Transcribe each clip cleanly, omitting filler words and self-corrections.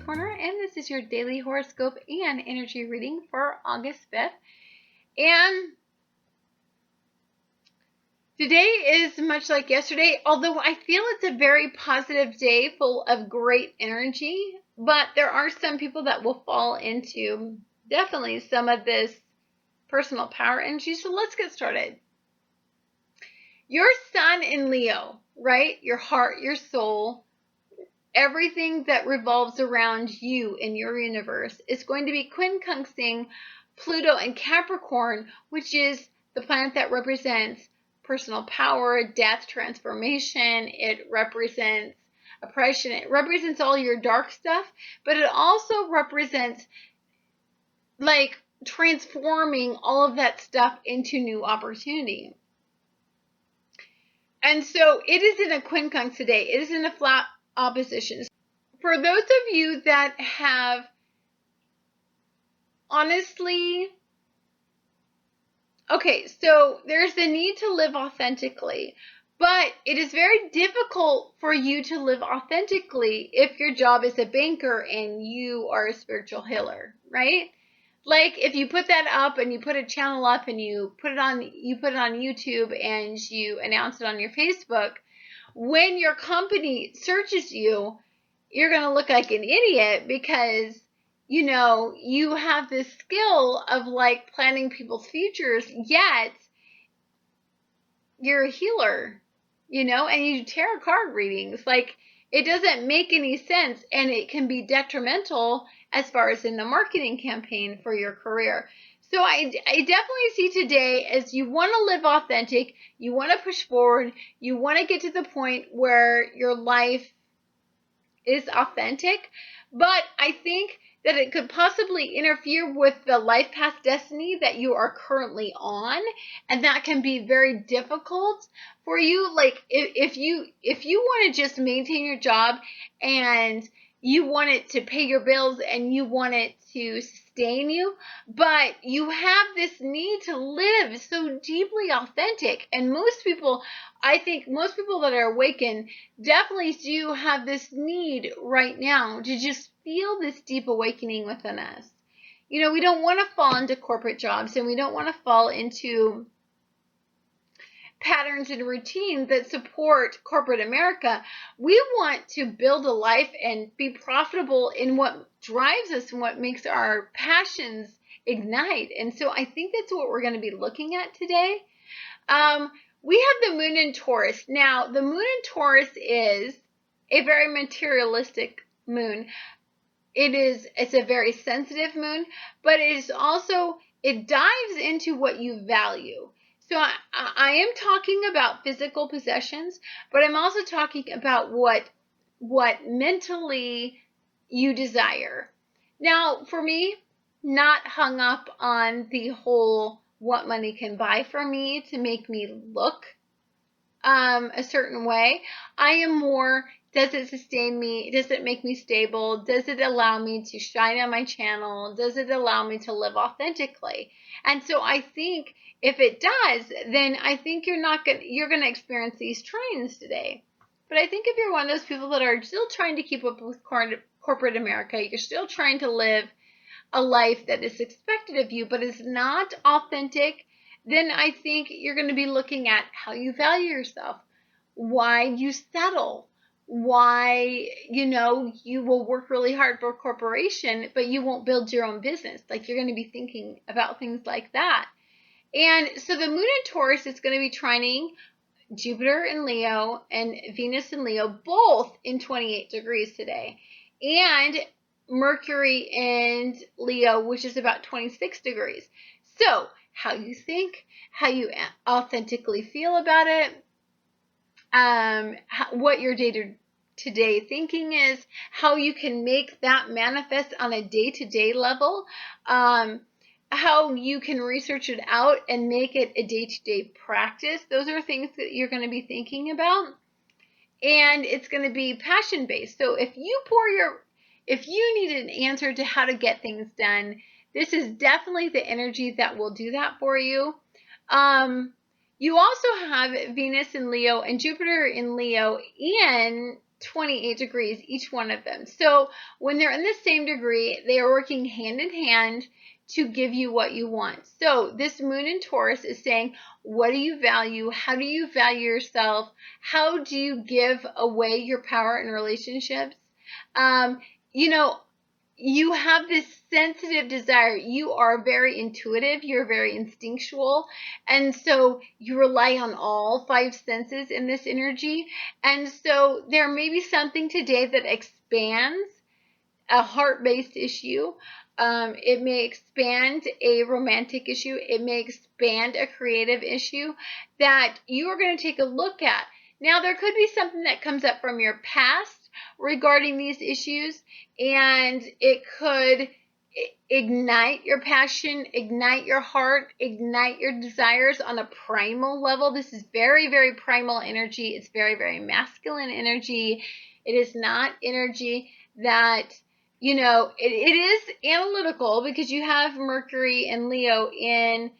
Corner, and this is your daily horoscope and energy reading for August 5th. And today is much like yesterday, although I feel it's a very positive day full of great energy, but there are some people that will fall into definitely some of this personal power energy. So let's get started. Your sun in Leo, right? Your heart, your soul, everything that revolves around you in your universe is going to be quincunxing Pluto and Capricorn, which is the planet that represents personal power, death, transformation. It represents oppression. It represents all your dark stuff, but it also represents like transforming all of that stuff into new opportunity. And so it is in a quincunx today. It is in a flat opposition. For those of you that have honestly, okay, so there's the need to live authentically, but it is very difficult for you to live authentically if your job is a banker and you are a spiritual healer, right? Like if you put that up and you put a channel up and you put it on YouTube and you announce it on your Facebook, when your company searches you, you're going to look like an idiot because, you know, you have this skill of like planning people's futures, yet you're a healer, you know, and you do tarot card readings. Like it doesn't make any sense, and it can be detrimental as far as in the marketing campaign for your career. So I definitely see today as you want to live authentic, you want to push forward, you want to get to the point where your life is authentic, but I think that it could possibly interfere with the life path destiny that you are currently on, and that can be very difficult for you. Like if you want to just maintain your job and you want it to pay your bills and you want it to sustain you, but you have this need to live so deeply authentic. And most people, I think most people that are awakened definitely do have this need right now to just feel this deep awakening within us. You know, we don't want to fall into corporate jobs, and we don't want to fall into patterns and routines that support corporate America. We want to build a life and be profitable in what drives us and what makes our passions ignite. And so I think that's what we're going to be looking at today. We have the moon in Taurus. Now, the moon in Taurus is a very materialistic moon. It's a very sensitive moon, but it is also, it dives into what you value. So I am talking about physical possessions, but I'm also talking about what mentally you desire. Now, for me, not hung up on the whole what money can buy for me to make me look a certain way. I am more, does it sustain me? Does it make me stable? Does it allow me to shine on my channel? Does it allow me to live authentically? And so I think if it does, then I think you're going to experience these trines today. But I think if you're one of those people that are still trying to keep up with corporate America, you're still trying to live a life that is expected of you but is not authentic, then I think you're going to be looking at how you value yourself, why you settle, why, you know, you will work really hard for a corporation, but you won't build your own business. Like you're going to be thinking about things like that. And so the moon in Taurus is going to be trining Jupiter in Leo and Venus in Leo, both in 28 degrees today. And Mercury in Leo, which is about 26 degrees. So how you think, how you authentically feel about it, what your day-to-day thinking is, how you can make that manifest on a day-to-day level, how you can research it out and make it a day-to-day practice. Those are things that you're going to be thinking about. And it's going to be passion-based. So if you need an answer to how to get things done, this is definitely the energy that will do that for you. You also have Venus in Leo and Jupiter in Leo, and 28 degrees, each one of them. So when they're in the same degree, they are working hand in hand to give you what you want. So this moon in Taurus is saying, what do you value? How do you value yourself? How do you give away your power in relationships? You know, you have this sensitive desire. You are very intuitive. You're very instinctual. And so you rely on all five senses in this energy. And so there may be something today that expands a heart-based issue. It may expand a romantic issue. It may expand a creative issue that you are going to take a look at. Now, there could be something that comes up from your past regarding these issues, and it could ignite your passion, ignite your heart, ignite your desires on a primal level. This is very, very primal energy. It's very, very masculine energy. It is not energy that, you know, it is analytical because you have Mercury and Leo in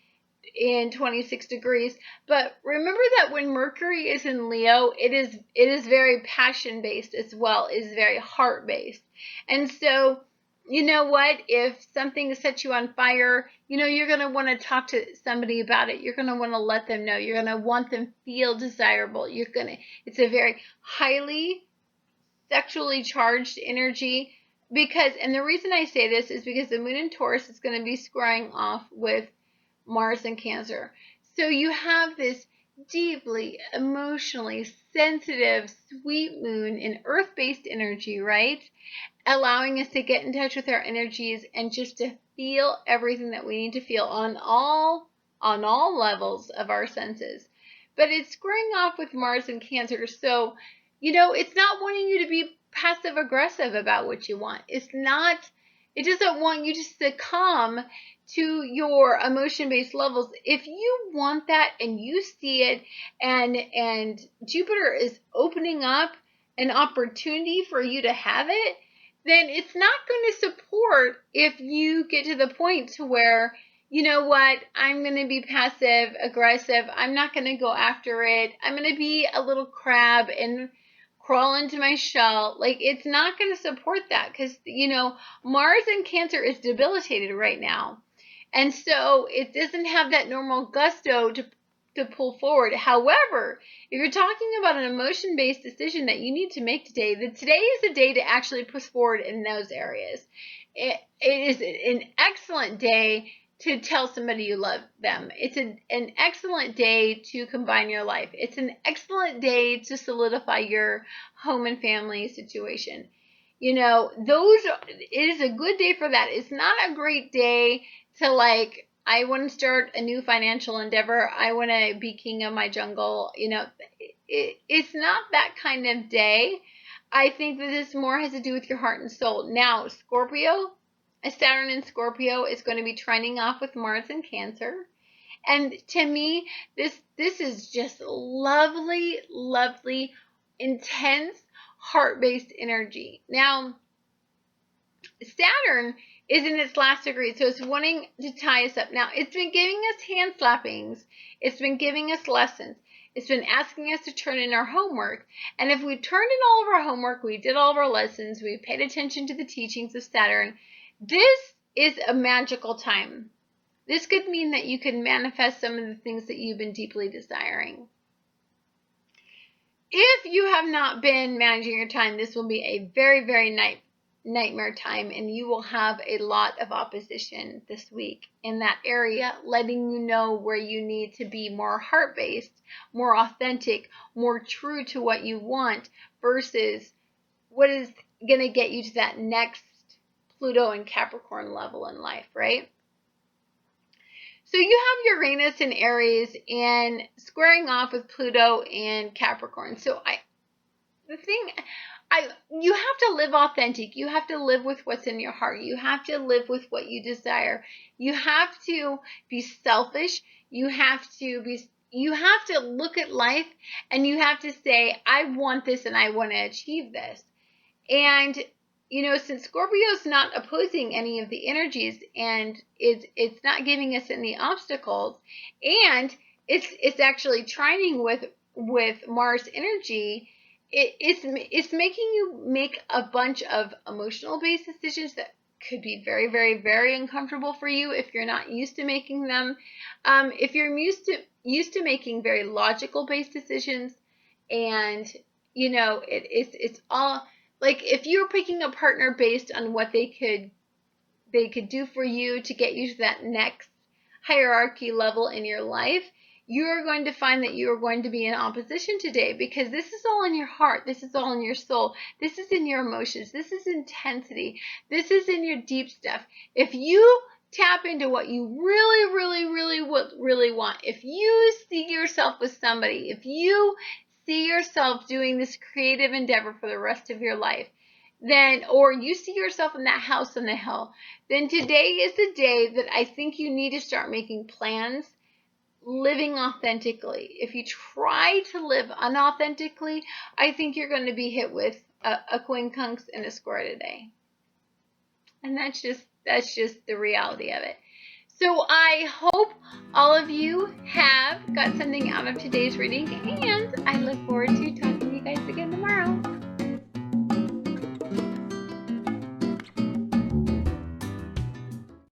26 degrees. But remember that when Mercury is in Leo, it is very passion based as well. It is very heart based. And so, you know what? If something sets you on fire, you know, you're going to want to talk to somebody about it. You're going to want to let them know. You're going to want them feel desirable. It's a very highly sexually charged energy because, and the reason I say this is because the moon in Taurus is going to be squaring off with Mars and Cancer. So you have this deeply emotionally sensitive, sweet moon in earth-based energy, right? Allowing us to get in touch with our energies and just to feel everything that we need to feel on all levels of our senses. But it's squaring off with Mars and Cancer. So, you know, it's not wanting you to be passive aggressive about what you want. It doesn't want you to succumb to your emotion-based levels. If you want that and you see it, and Jupiter is opening up an opportunity for you to have it, then it's not going to support if you get to the point to where, you know what, I'm going to be passive aggressive. I'm not going to go after it. I'm going to be a little crab and crawl into my shell. Like, it's not going to support that because, you know, Mars in Cancer is debilitated right now. And so it doesn't have that normal gusto to pull forward. However, if you're talking about an emotion-based decision that you need to make today, today is the day to actually push forward in those areas. It is an excellent day to tell somebody you love them. It's an excellent day to combine your life. It's an excellent day to solidify your home and family situation. You know, it is a good day for that. It's not a great day to, like, I want to start a new financial endeavor. I want to be king of my jungle. You know, it's not that kind of day. I think that this more has to do with your heart and soul. Now, Scorpio, a Saturn in Scorpio is going to be trining off with Mars in Cancer. And to me, this is just lovely, lovely, intense, heart-based energy. Now, Saturn is in its last degree, so it's wanting to tie us up. Now, it's been giving us hand slappings. It's been giving us lessons. It's been asking us to turn in our homework. And if we turned in all of our homework, we did all of our lessons, we paid attention to the teachings of Saturn, this is a magical time. This could mean that you can manifest some of the things that you've been deeply desiring. If you have not been managing your time, this will be a very, very nightmare time, and you will have a lot of opposition this week in that area, letting you know where you need to be more heart-based, more authentic, more true to what you want versus what is going to get you to that next Pluto and Capricorn level in life, right? So you have Uranus in Aries and squaring off with Pluto and Capricorn. So you have to live authentic. You have to live with what's in your heart. You have to live with what you desire. You have to be selfish. You have to look at life and you have to say, I want this and I want to achieve this. And, you know, since Scorpio is not opposing any of the energies and it's not giving us any obstacles, and it's actually trining with Mars energy, it's making you make a bunch of emotional based decisions that could be very, very, very uncomfortable for you if you're not used to making them. If you're used to making very logical based decisions, and it's all like, if you're picking a partner based on what they could do for you to get you to that next hierarchy level in your life, you are going to find that you are going to be in opposition today, because this is all in your heart. This is all in your soul. This is in your emotions. This is intensity. This is in your deep stuff. If you tap into what you really, really, really want, if you see yourself with somebody, if you see yourself doing this creative endeavor for the rest of your life, then, or you see yourself in that house on the hill, then today is the day that I think you need to start making plans, living authentically. If you try to live unauthentically, I think you're going to be hit with a quincunx and a square today. And that's just the reality of it. So I hope all of you have got something out of today's reading, and I look forward to talking to you guys again tomorrow.